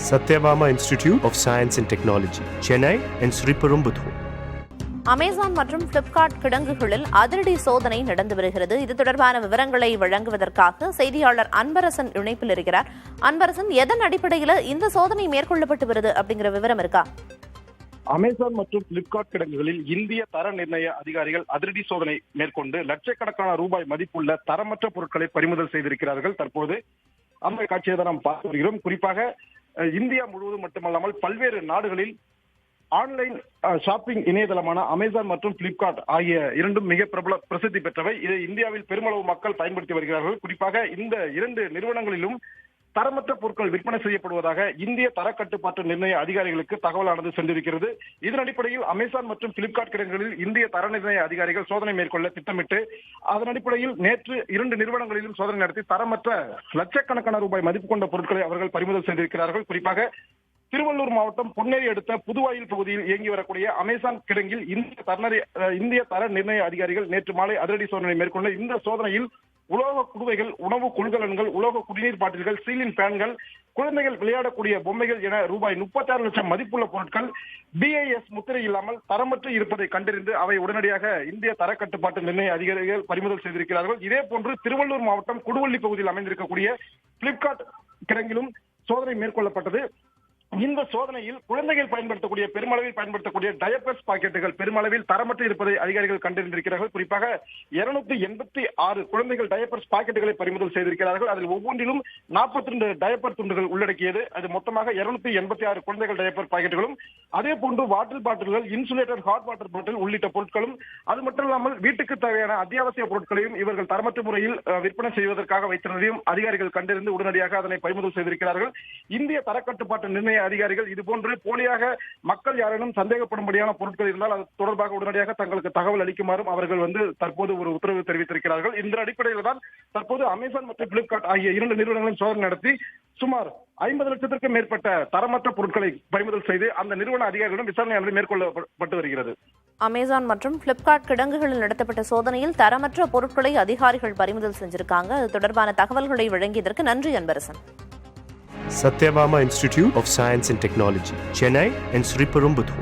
Satyabama Institute of Science and Technology, Chennai and Sriperumbudur. Amazon மற்றும் Flipkart கிடங்குகளில் அதிரடி சோதனை நடந்து வருகிறது. இது தொடர்பான விவரங்களை வழங்குவதற்காக செய்தியாளர் அன்பரசன் இணைப்பில் இருக்கிறார். அன்பரசன், எதன் அடிப்படையில் இந்த சோதனை மேற்கொள்ளப்பட்டு வருது அப்படிங்கிற விவரம் இருக்கா? அமேசான் மற்றும் பிளிப்கார்ட் கிடங்குகளில் இந்திய தர நிர்ணய அதிகாரிகள் அதிரடி சோதனை மேற்கொண்டு லட்சக்கணக்கான ரூபாய் மதிப்புள்ள தரமற்ற பொருட்களை பறிமுதல் செய்திருக்கிறார்கள். தற்போது அந்த காட்சியை தான் நாம் பார்த்து வருகிறோம். குறிப்பாக இந்தியா முழுவதும் மட்டுமல்லாமல் பல்வேறு நாடுகளில் ஆன்லைன் ஷாப்பிங் இணையதளமான அமேசான் மற்றும் பிளிப்கார்ட் ஆகிய இரண்டும் மிக பிரசித்தி பெற்றவை. இதை இந்தியாவில் பெருமளவு மக்கள் பயன்படுத்தி வருகிறார்கள். குறிப்பாக இந்த இரண்டு நிறுவனங்களிலும் தரமற்ற பொருட்கள் விற்பனை செய்யப்படுவதாக இந்திய தர கட்டுப்பாட்டு நிர்ணய அதிகாரிகளுக்கு தகவலானது சென்றிருக்கிறது. இதன் அடிப்படையில் அமேசான் மற்றும் பிளிப்கார்ட் கிடங்குகளில் இந்திய தர நிர்ணய அதிகாரிகள் சோதனை மேற்கொள்ள திட்டமிட்டு அதன் அடிப்படையில் நேற்று இரண்டு நிறுவனங்களிலும் சோதனை நடத்தி தரமற்ற லட்சக்கணக்கான ரூபாய் மதிப்பு கொண்ட பொருட்களை அவர்கள் பறிமுதல் செய்திருக்கிறார்கள். குறிப்பாக திருவள்ளூர் மாவட்டம் பொன்னேரி அடுத்த புதுவாயில் பகுதியில் இயங்கி வரக்கூடிய அமேசான் கிடங்கில் இந்திய தர நிர்ணய அதிகாரிகள் நேற்று மாலை அதிரடி சோதனை மேற்கொண்ட இந்த சோதனையில் உலோக குடுவைகள், உணவு கொள்கலன்கள், உலோக குடிநீர் பாட்டில்கள், சீலிங் பேன்கள், குழந்தைகள் விளையாடக்கூடிய பொம்மைகள் என ரூபாய் 36 லட்சம் மதிப்புள்ள பொருட்கள் BIS முத்திரை இல்லாமல் தரமற்று இருப்பதை கண்டறிந்து அவை உடனடியாக இந்திய தர கட்டுப்பாட்டு நிர்ணய அதிகாரிகள் பறிமுதல் செய்திருக்கிறார்கள். இதே போன்று திருவள்ளூர் மாவட்டம் குடுவள்ளி பகுதியில் அமைந்திருக்கக்கூடிய பிளிப்கார்ட் கிடங்கிலும் சோதனை மேற்கொள்ளப்பட்டது. இந்த சோதனையில் குழந்தைகள் பெருமளவில் பயன்படுத்தக்கூடிய டயப்பர்ஸ் பாக்கெட்டுகள் பெருமளவில் தரமற்று இருப்பதை அதிகாரிகள் கண்டறிந்திருக்கிறார்கள். குறிப்பாக 286 குழந்தைகள் டயப்பர்ஸ் பாக்கெட்டுகளை பறிமுதல் செய்திருக்கிறார்கள். அதில் ஒவ்வொன்றிலும் 42 டயப்பர் துண்டுகள் உள்ளடக்கியது. அது மொத்தமாக 286 குழந்தைகள் டயப்பர் பாக்கெட்டுகளும், அதே போன்று வாட்டர் பாட்டில்கள், இன்சுலேட்டர் ஹாட் வாட்டர் பாட்டில் உள்ளிட்ட பொருட்களும், அது மட்டும் இல்லாமல் வீட்டுக்கு தேவையான அத்தியாவசிய பொருட்களையும் இவர்கள் தரமற்ற முறையில் விற்பனை செய்வதற்காக வைத்திருந்ததையும் அதிகாரிகள் கண்டறிந்து உடனடியாக அதனை பறிமுதல் செய்திருக்கிறார்கள். இந்திய தரக்கட்டுப்பாட்டு நிர்ணய அதிகாரிகள் இதுபோன்று போலியாக மக்கள் யாரேனும் சந்தேகப்படும்படியான பொருட்கள் இருந்தால் அது தொடர்பாக உடனடியாக தங்களுக்கு தகவல் அளிக்குமாறும் அவர்கள் தற்போது ஒரு உத்தரவு தெரிவித்திருக்கிறார்கள். இந்த அடிப்படையில் தான் தற்போது அமேசான் மற்றும் பிளிப்கார்ட் ஆகிய இரண்டு நிறுவனங்களும் சோதனை நடத்தி சுமார் 50 லட்சத்திற்கும் மேற்பட்ட தரமற்ற பொருட்களை பறிமுதல் செய்து அந்த நிறுவன அதிகாரிகளிடம் விசாரணை மேற்கொள்ளப்பட்டு வருகிறது. அமேசான் மற்றும் பிளிப்கார்ட் கிடங்குகளில் நடத்தப்பட்ட சோதனையில் தரமற்ற பொருட்களை அதிகாரிகள் பறிமுதல் செஞ்சிருக்காங்க. அது தொடர்பான தகவல்களை வழங்கியதற்கு நன்றி Anbarasan. Satyabama Institute of Science and Technology, Chennai and Sriperumbudur.